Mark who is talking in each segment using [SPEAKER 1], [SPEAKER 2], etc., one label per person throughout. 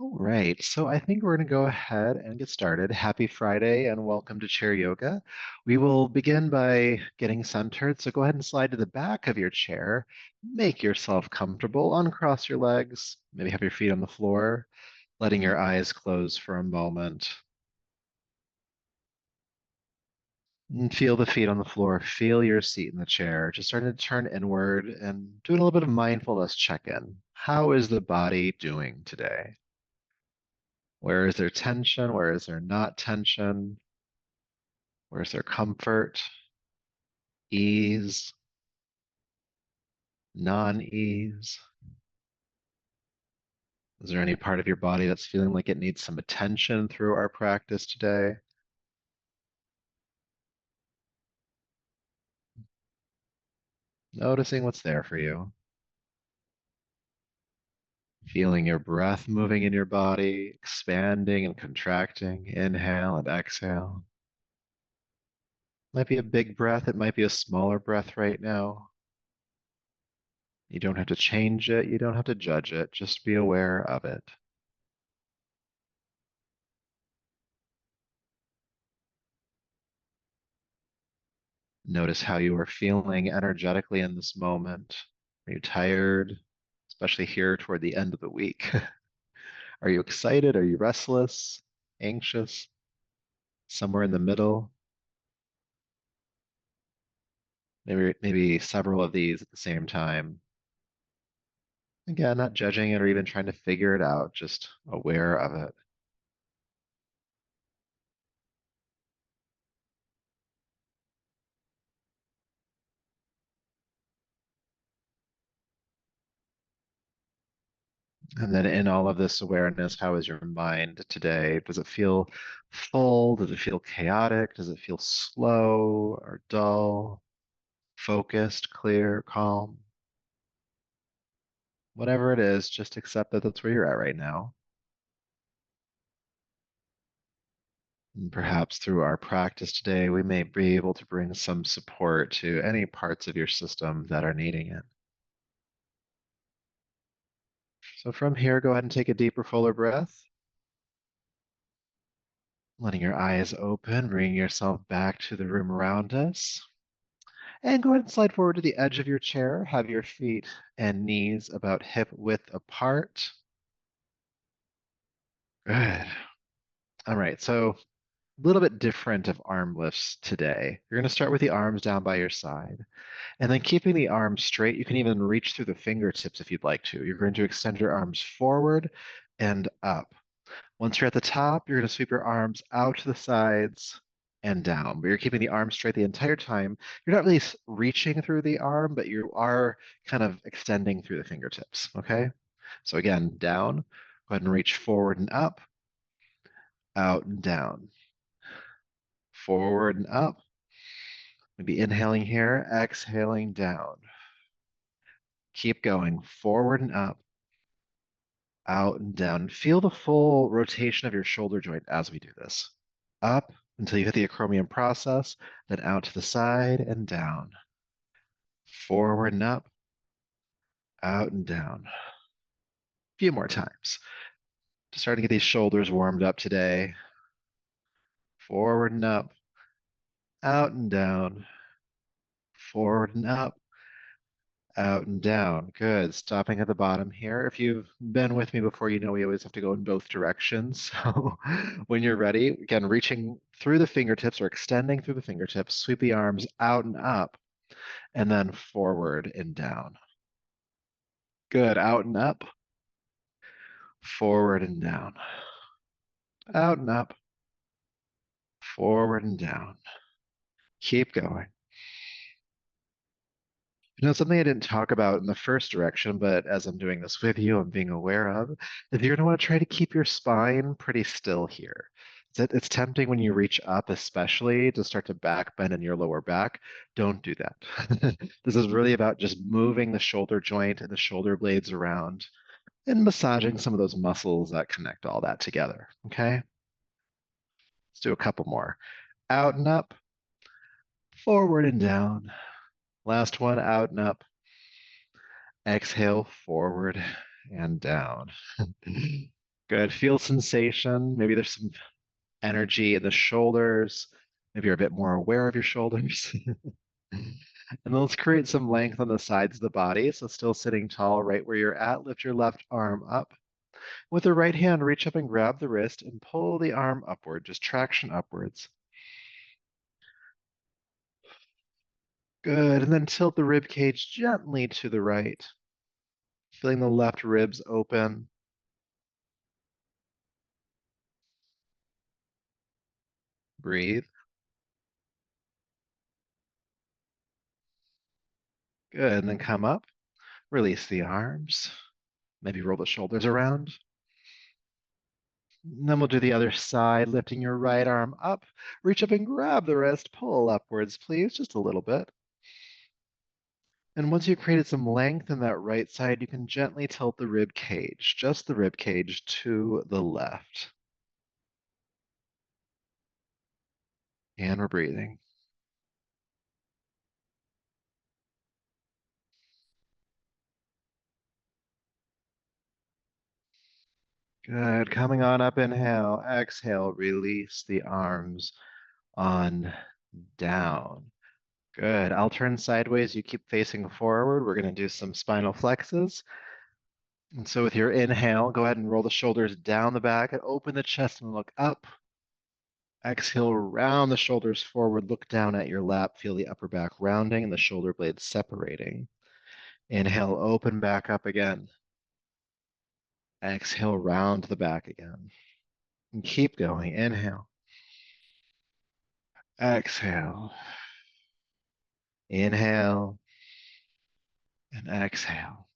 [SPEAKER 1] All right, so I think we're going to go ahead and get started. Happy Friday and welcome to Chair Yoga. We will begin by getting centered. So go ahead and slide to the back of your chair. Make yourself comfortable. Uncross your legs. Maybe have your feet on the floor, letting your eyes close for a moment. And feel the feet on the floor. Feel your seat in the chair. Just starting to turn inward and doing a little bit of mindfulness check-in. How is the body doing today? Where is there tension? Where is there not tension? Where's there comfort, ease, non-ease? Is there any part of your body that's feeling like it needs some attention through our practice today? Noticing what's there for you. Feeling your breath moving in your body, expanding and contracting. Inhale and exhale. Might be a big breath. It might be a smaller breath right now. You don't have to change it. You don't have to judge it. Just be aware of it. Notice how you are feeling energetically in this moment. Are you tired? Especially here toward the end of the week. Are you excited? Are you restless? Anxious? Somewhere in the middle? Maybe several of these at the same time. Again, not judging it or even trying to figure it out, just aware of it. And then in all of this awareness, how is your mind today? Does it feel full? Does it feel chaotic? Does it feel slow or dull? Focused, clear, calm? Whatever it is, just accept that that's where you're at right now. And perhaps through our practice today, we may be able to bring some support to any parts of your system that are needing it. So from here, go ahead and take a deeper, fuller breath, letting your eyes open, bringing yourself back to the room around us. And go ahead and slide forward to the edge of your chair. Have your feet and knees about hip width apart. Good. All right, so a little bit different of arm lifts today. You're going to start with the arms down by your side. And then keeping the arms straight, you can even reach through the fingertips if you'd like to. You're going to extend your arms forward and up. Once you're at the top, you're going to sweep your arms out to the sides and down. But you're keeping the arms straight the entire time. You're not really reaching through the arm, but you are kind of extending through the fingertips. Okay? So again, down. Go ahead and reach forward and up, out and down, forward and up. Maybe inhaling here, exhaling down. Keep going, forward and up, out and down. Feel the full rotation of your shoulder joint as we do this. Up until you hit the acromion process, then out to the side and down. Forward and up, out and down. A few more times. Just starting to get these shoulders warmed up today. Forward and up, out and down. Forward and up, out and down. Good. Stopping at the bottom here. If you've been with me before, you know we always have to go in both directions. So when you're ready, again, reaching through the fingertips or extending through the fingertips, sweep the arms out and up, and then forward and down. Good. Out and up, forward and down. Out and up, forward and down. Keep going. Something I didn't talk about in the first direction, but as I'm doing this with you, I'm being aware of, is you're going to want to try to keep your spine pretty still here. It's tempting when you reach up, especially to start to back bend in your lower back. Don't do that. This is really about just moving the shoulder joint and the shoulder blades around and massaging some of those muscles that connect all that together. Okay, let's do a couple more. Out and up, forward and down. Last one, out and up. Exhale, forward and down. Good. Feel sensation. Maybe there's some energy in the shoulders. Maybe you're a bit more aware of your shoulders. And then let's create some length on the sides of the body. So still sitting tall right where you're at. Lift your left arm up. With the right hand, reach up and grab the wrist and pull the arm upward, just traction upwards. Good. And then tilt the rib cage gently to the right, feeling the left ribs open. Breathe. Good. And then come up, release the arms. Maybe roll the shoulders around. And then we'll do the other side, lifting your right arm up. Reach up and grab the wrist. Pull upwards, please, just a little bit. And once you've created some length in that right side, you can gently tilt the rib cage, just the rib cage to the left. And we're breathing. Good. Coming on up, inhale. Exhale, release the arms on down. Good. I'll turn sideways. You keep facing forward. We're going to do some spinal flexes. And so with your inhale, go ahead and roll the shoulders down the back and open the chest and look up. Exhale, round the shoulders forward. Look down at your lap. Feel the upper back rounding and the shoulder blades separating. Inhale, open back up again. Exhale, round the back again. And keep going. Inhale. Exhale. Inhale. And exhale.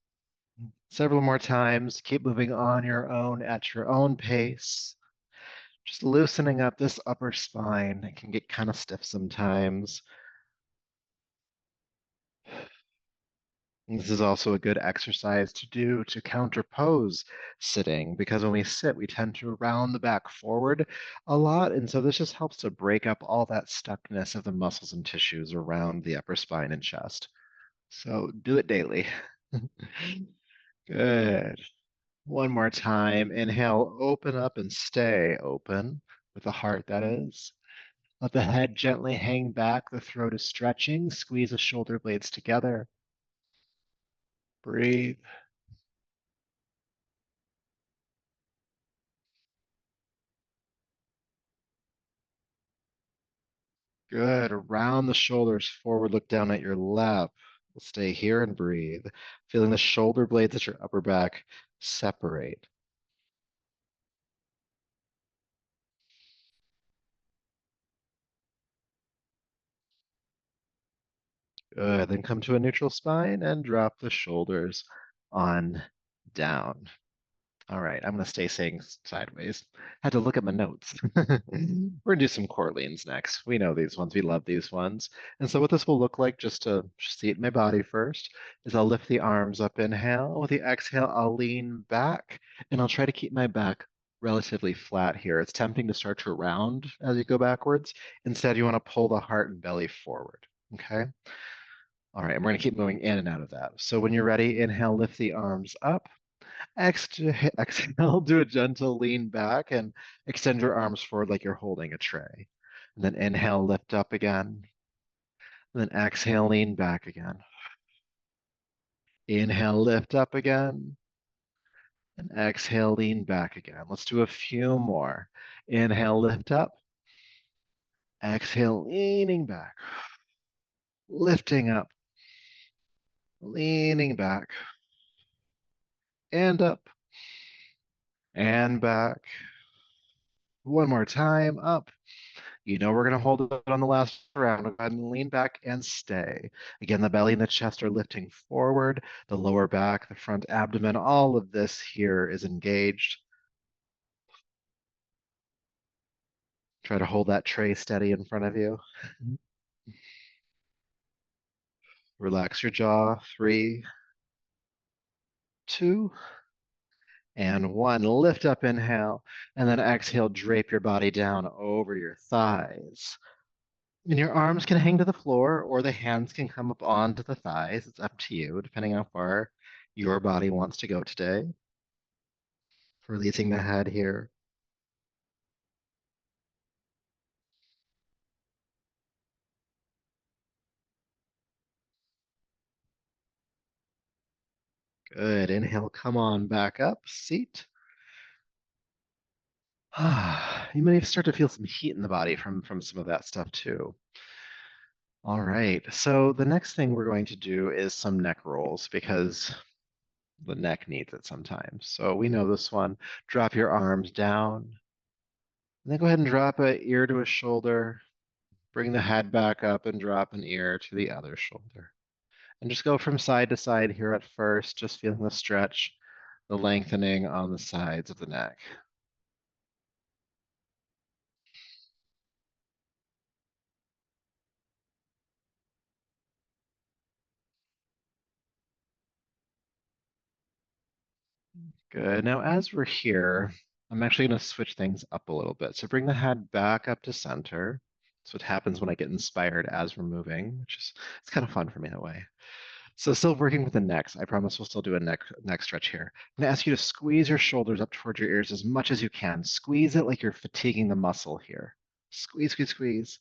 [SPEAKER 1] Several more times. Keep moving on your own at your own pace. Just loosening up this upper spine. It can get kind of stiff sometimes. And this is also a good exercise to do to counterpose sitting, because when we sit, we tend to round the back forward a lot. And so this just helps to break up all that stuckness of the muscles and tissues around the upper spine and chest. So do it daily. Good. One more time. Inhale, open up and stay open with the heart, that is. Let the head gently hang back. The throat is stretching. Squeeze the shoulder blades together. Breathe. Good. Around the shoulders forward, look down at your lap. We'll stay here and breathe. Feeling the shoulder blades at your upper back separate. Good. Then come to a neutral spine and drop the shoulders on down. All right, I'm going to stay saying sideways. Had to look at my notes. We're going to do some Corleans next. We know these ones. We love these ones. And so what this will look like, just to see it in my body first, is I'll lift the arms up, inhale. With the exhale, I'll lean back, and I'll try to keep my back relatively flat here. It's tempting to start to round as you go backwards. Instead, you want to pull the heart and belly forward, okay? All right, and we're going to keep moving in and out of that. So when you're ready, inhale, lift the arms up. Exhale, do a gentle lean back and extend your arms forward like you're holding a tray. And then inhale, lift up again. And then exhale, lean back again. Inhale, lift up again. And exhale, lean back again. Let's do a few more. Inhale, lift up. Exhale, leaning back. Lifting up. Leaning back. And up. And back. One more time. Up. You know we're going to hold it on the last round. Go ahead and lean back and stay. Again, the belly and the chest are lifting forward, the lower back, the front abdomen, all of this here is engaged. Try to hold that tray steady in front of you. Relax your jaw. 3, 2, and 1. Lift up, inhale, and then exhale, drape your body down over your thighs. And your arms can hang to the floor or the hands can come up onto the thighs. It's up to you, depending how far your body wants to go today. Releasing the head here. Good. Inhale, come on back up, seat. You may start to feel some heat in the body from some of that stuff too. All right. So the next thing we're going to do is some neck rolls because the neck needs it sometimes. So we know this one. Drop your arms down. And then go ahead and drop an ear to a shoulder. Bring the head back up and drop an ear to the other shoulder. And just go from side to side here at first, just feeling the stretch, the lengthening on the sides of the neck. Good. Now, as we're here, I'm actually going to switch things up a little bit. So bring the head back up to center. That's what happens when I get inspired as we're moving, which is it's kind of fun for me in a way. So still working with the necks. I promise we'll still do a neck stretch here. I'm going to ask you to squeeze your shoulders up towards your ears as much as you can. Squeeze it like you're fatiguing the muscle here. Squeeze, squeeze, squeeze.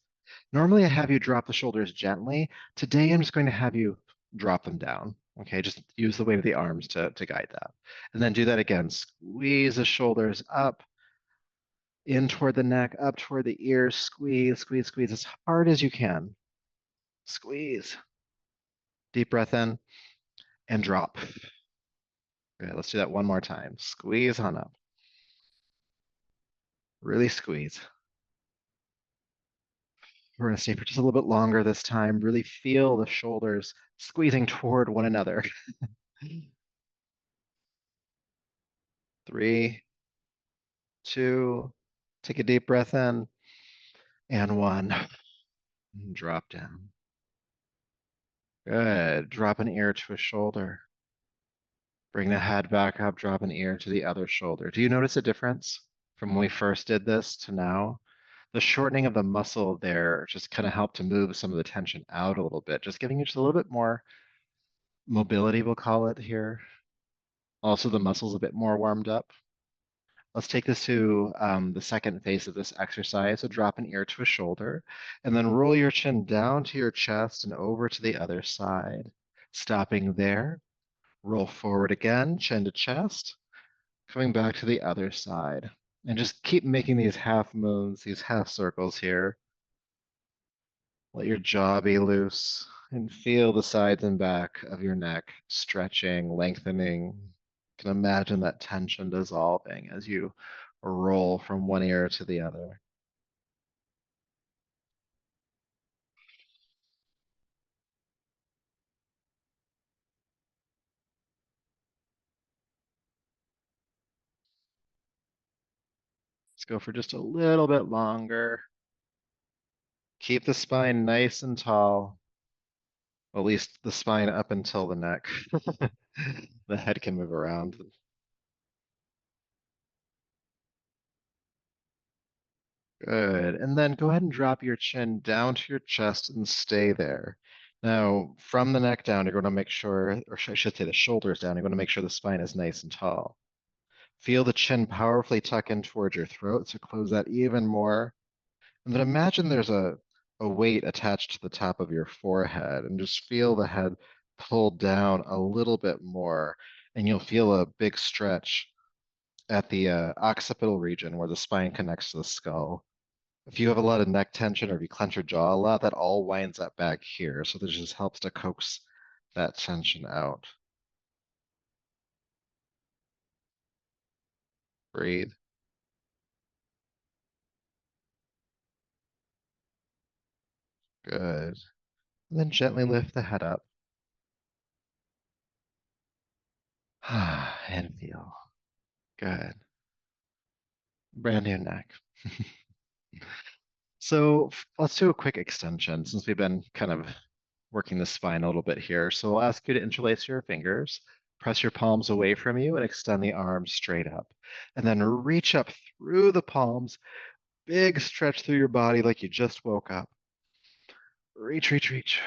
[SPEAKER 1] Normally I have you drop the shoulders gently. Today I'm just going to have you drop them down. Okay, just use the weight of the arms to guide that. And then do that again. Squeeze the shoulders up, in toward the neck, up toward the ears. Squeeze, squeeze, squeeze as hard as you can. Squeeze. Deep breath in and drop. Okay, let's do that one more time. Squeeze on up. Really squeeze. We're going to stay for just a little bit longer this time. Really feel the shoulders squeezing toward one another. 3, 2, take a deep breath in, and 1. Drop down. Good. Drop an ear to a shoulder. Bring the head back up, drop an ear to the other shoulder. Do you notice a difference from when we first did this to now? The shortening of the muscle there just kind of helped to move some of the tension out a little bit, just giving you just a little bit more mobility, we'll call it here. Also, the muscles a bit more warmed up. Let's take this to the second phase of this exercise. So drop an ear to a shoulder, and then roll your chin down to your chest and over to the other side. Stopping there, roll forward again, chin to chest, coming back to the other side. And just keep making these half moons, these half circles here. Let your jaw be loose and feel the sides and back of your neck stretching, lengthening. You can imagine that tension dissolving as you roll from one ear to the other. Let's go for just a little bit longer. Keep the spine nice and tall, at least the spine up until the neck. The head can move around. Good. And then go ahead and drop your chin down to your chest and stay there. Now, from the neck down, you're going to make sure, or I should say the shoulders down, you're going to make sure the spine is nice and tall. Feel the chin powerfully tuck in towards your throat, so close that even more. And then imagine there's a weight attached to the top of your forehead, and just feel the head pulled down a little bit more, and you'll feel a big stretch at the occipital region where the spine connects to the skull. If you have a lot of neck tension or if you clench your jaw a lot, that all winds up back here. So this just helps to coax that tension out. Breathe. Good. And then gently lift the head up. And feel. Good. Brand new neck. So let's do a quick extension since we've been kind of working the spine a little bit here. So I'll ask you to interlace your fingers, press your palms away from you, and extend the arms straight up. And then reach up through the palms, big stretch through your body like you just woke up. Reach, reach, reach.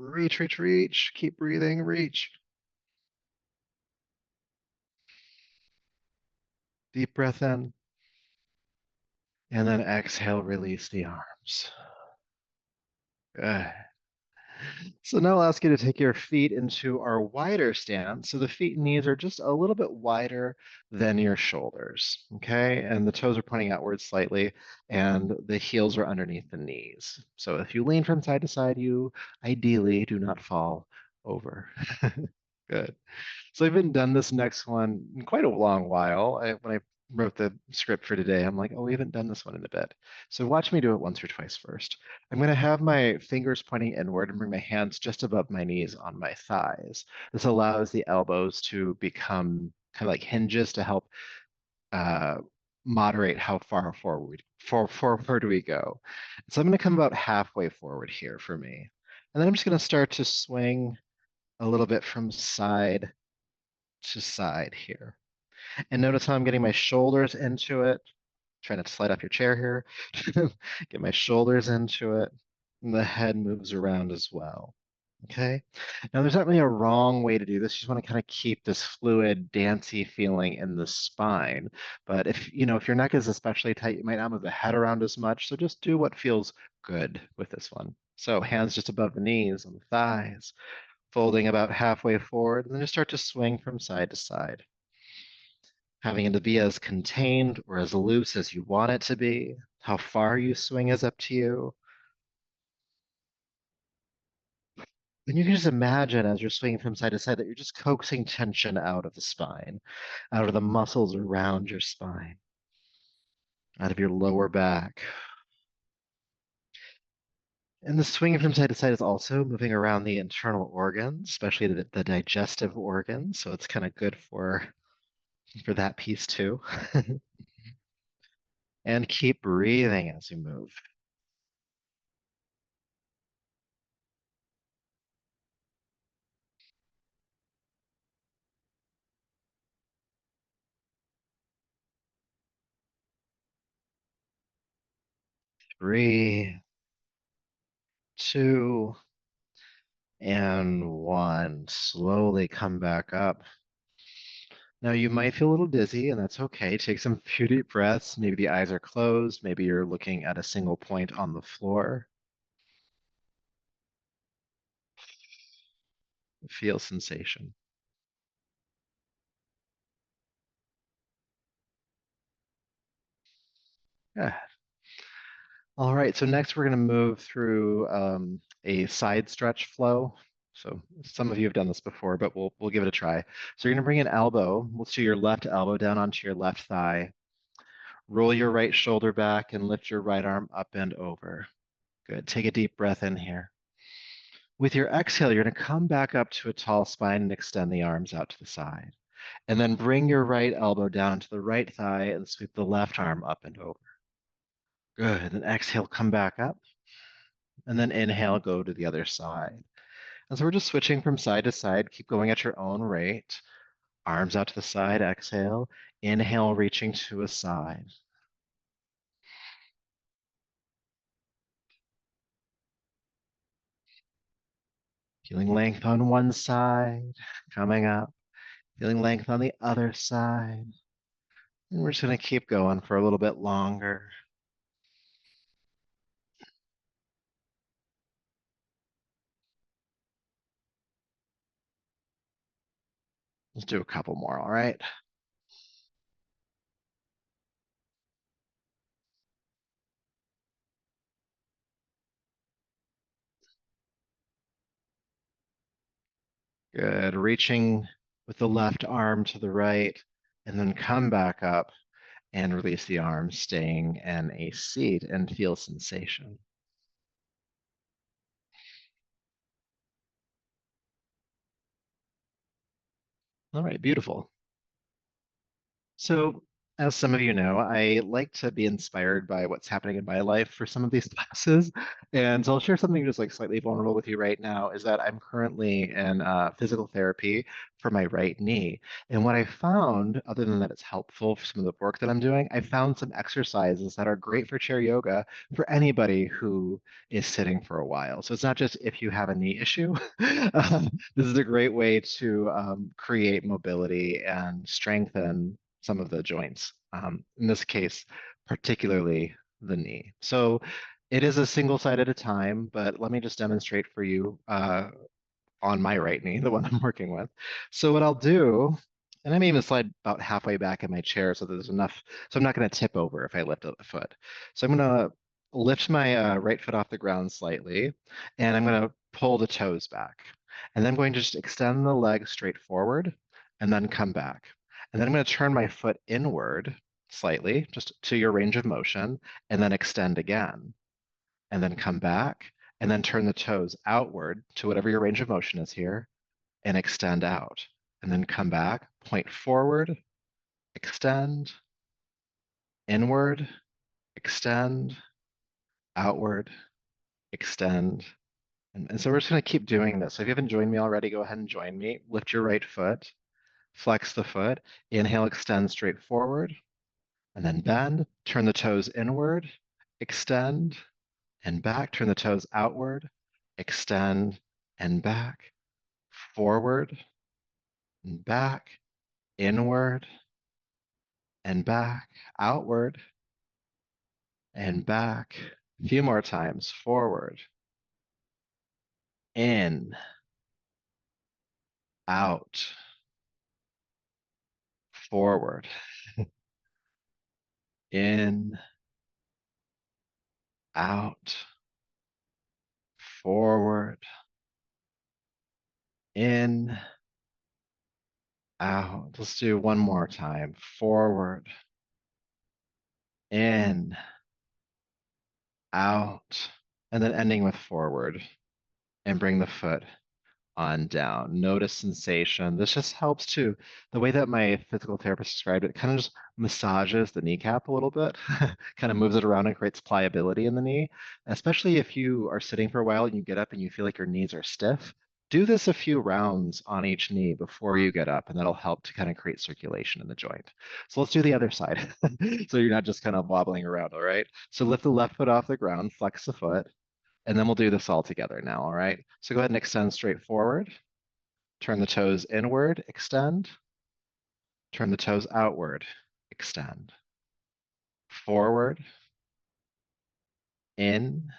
[SPEAKER 1] Reach, reach, reach. Keep breathing, reach. Deep breath in. And then exhale, release the arms. Good. So now I'll ask you to take your feet into our wider stance. So the feet and knees are just a little bit wider than your shoulders, okay? And the toes are pointing outwards slightly, and the heels are underneath the knees. So if you lean from side to side, you ideally do not fall over. Good. So I haven't done this next one in quite a long while. When I wrote the script for today, I'm like, oh, we haven't done this one in a bit. So watch me do it once or twice first. I'm going to have my fingers pointing inward and bring my hands just above my knees on my thighs. This allows the elbows to become kind of like hinges to help uh, moderate how far forward we go. So I'm going to come about halfway forward here for me. And then I'm just going to start to swing a little bit from side to side here. And notice how I'm getting my shoulders into it. Trying not to slide off your chair here. Get my shoulders into it. And the head moves around as well. Okay. Now, there's not really a wrong way to do this. You just want to kind of keep this fluid, dancey feeling in the spine. But if your neck is especially tight, you might not move the head around as much. So just do what feels good with this one. So hands just above the knees on the thighs, folding about halfway forward, and then just start to swing from side to side. Having it to be as contained or as loose as you want it to be. How far you swing is up to you. And you can just imagine as you're swinging from side to side that you're just coaxing tension out of the spine, out of the muscles around your spine, out of your lower back. And the swinging from side to side is also moving around the internal organs, especially the digestive organs. So it's kind of good for that piece too. And keep breathing as you move. 3, 2, and 1. Slowly come back up. Now you might feel a little dizzy, and that's okay. Take some few deep breaths. Maybe the eyes are closed. Maybe you're looking at a single point on the floor. Feel sensation. Yeah. All right, so next we're going to move through a side stretch flow. So some of you have done this before, but we'll give it a try. So you're going to bring an elbow, let's do your left elbow down onto your left thigh. Roll your right shoulder back and lift your right arm up and over. Good. Take a deep breath in here. With your exhale, you're going to come back up to a tall spine and extend the arms out to the side. And then bring your right elbow down to the right thigh and sweep the left arm up and over. Good. And exhale, come back up. And then inhale, go to the other side. And so we're just switching from side to side. Keep going at your own rate. Arms out to the side, exhale. Inhale, reaching to a side. Feeling length on one side, coming up. Feeling length on the other side. And we're just going to keep going for a little bit longer. Let's do a couple more, all right? Good. Reaching with the left arm to the right, and then come back up and release the arm, staying in a seat and feel sensation. All right, beautiful. So As some of you know, I like to be inspired by what's happening in my life for some of these classes. And so I'll share something just like slightly vulnerable with you right now is that I'm currently in physical therapy for my right knee. And what I found, other than that it's helpful for some of the work that I'm doing, I found some exercises that are great for chair yoga for anybody who is sitting for a while. So it's not just if you have a knee issue. This is a great way to create mobility and strengthen some of the joints. In this case, particularly the knee. So it is a single side at a time, but let me just demonstrate for you on my right knee, the one I'm working with. So what I'll do, and I may even slide about halfway back in my chair so that there's enough, so I'm not going to tip over if I lift a foot. So I'm going to lift my right foot off the ground slightly, and I'm going to pull the toes back. And then I'm going to just extend the leg straight forward and then come back. And then I'm going to turn my foot inward slightly, just to your range of motion, and then extend again and then come back and then turn the toes outward to whatever your range of motion is here and extend out. And then come back, point forward, extend, inward, extend, outward, extend. And so we're just going to keep doing this. So if you haven't joined me already, go ahead and join me. Lift your right foot, flex the foot, inhale, extend straight forward, and then bend, turn the toes inward, extend, and back, turn the toes outward, extend, and back, forward, and back, inward, and back, outward, and back. A few more times, forward, in, out, forward, in, out, forward, in, out. Let's do one more time. Forward, in, out, and then ending with forward and bring the foot on down. Notice sensation. This just helps to, the way that my physical therapist described it, kind of just massages the kneecap a little bit, kind of moves it around and creates pliability in the knee, especially if you are sitting for a while and you get up and you feel like your knees are stiff. Do this a few rounds on each knee before you get up, and that'll help to kind of create circulation in the joint. So let's do the other side. So you're not just kind of wobbling around, all right? So lift the left foot off the ground, flex the foot, and then we'll do this all together now, all right? So go ahead and extend straight forward. Turn the toes inward, extend. Turn the toes outward, extend. Forward, in,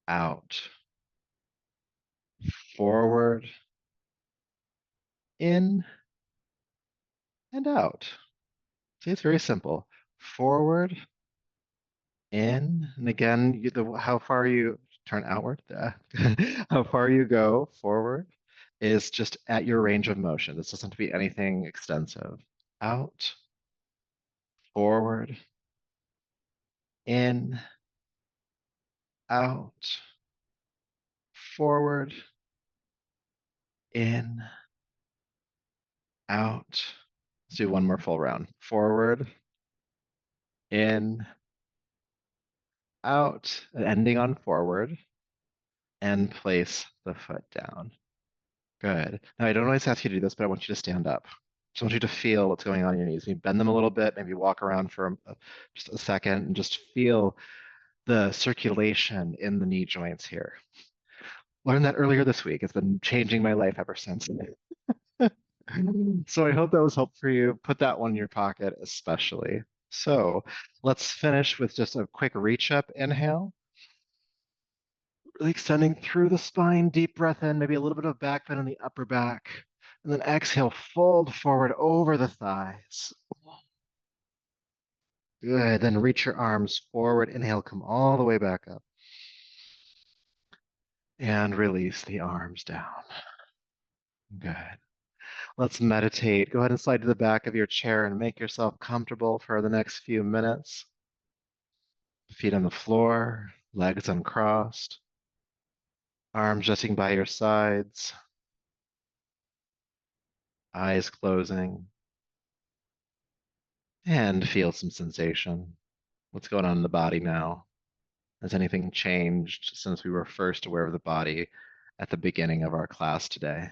[SPEAKER 1] out. Forward, in, and out. See, it's very simple. Forward, in, and again, how far you turn outward, how far you go forward is just at your range of motion. This doesn't have to be anything extensive. Out, forward, in, out, forward, in, out. Let's do one more full round. Forward, in, out, ending on forward, and place the foot down. Good. Now, I don't always ask you to do this, but I want you to stand up. Just want you to feel what's going on in your knees. Maybe bend them a little bit, maybe walk around for just a second and just feel the circulation in the knee joints here. Learned that earlier this week. It's been changing my life ever since. So I hope that was helpful for you. Put that one in your pocket, especially. So let's finish with just a quick reach up inhale. Really extending through the spine, deep breath in, maybe a little bit of back bend in the upper back. And then exhale, fold forward over the thighs. Good. Then reach your arms forward. Inhale, come all the way back up. And release the arms down. Good. Let's meditate. Go ahead and slide to the back of your chair and make yourself comfortable for the next few minutes. Feet on the floor, legs uncrossed, arms resting by your sides, eyes closing. And feel some sensation. What's going on in the body now? Has anything changed since we were first aware of the body at the beginning of our class today?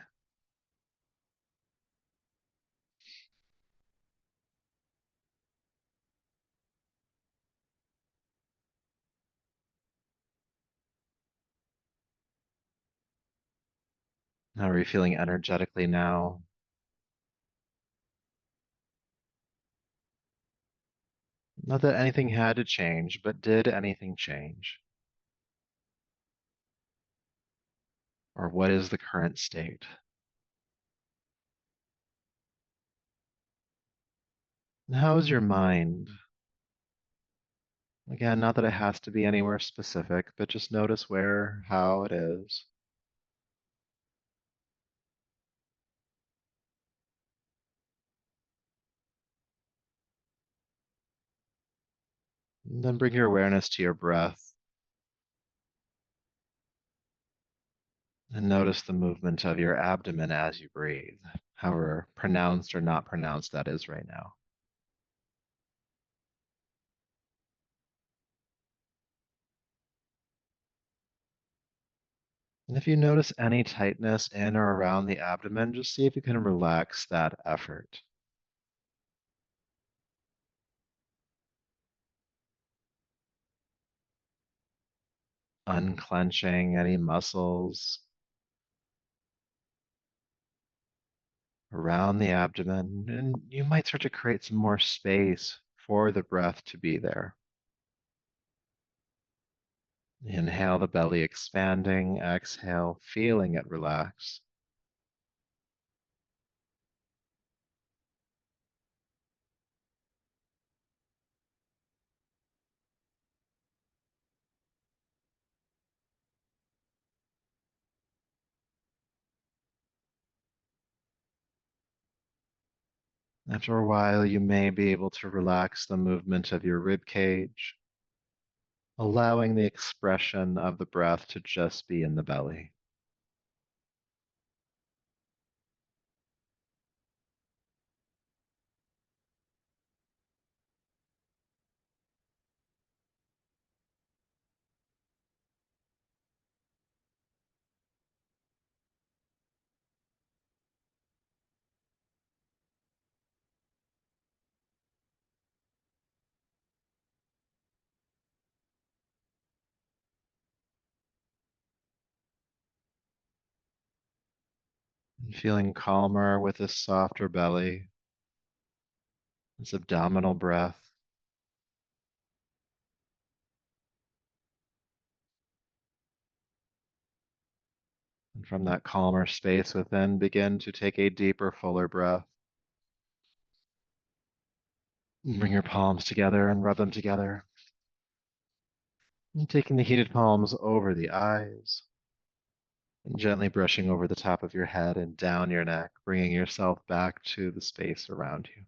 [SPEAKER 1] How are you feeling energetically now? Not that anything had to change, but did anything change? Or what is the current state? And how is your mind? Again, not that it has to be anywhere specific, but just notice where, how it is. And then bring your awareness to your breath and notice the movement of your abdomen as you breathe, however pronounced or not pronounced that is right now. And if you notice any tightness in or around the abdomen, just see if you can relax that effort. Unclenching any muscles around the abdomen, and you might start to create some more space for the breath to be there. Inhale, the belly expanding. Exhale, feeling it relax. After a while, you may be able to relax the movement of your rib cage, allowing the expression of the breath to just be in the belly. And feeling calmer with a softer belly, this abdominal breath. And from that calmer space within, begin to take a deeper, fuller breath. Bring your palms together and rub them together. And taking the heated palms over the eyes and gently brushing over the top of your head and down your neck, bringing yourself back to the space around you.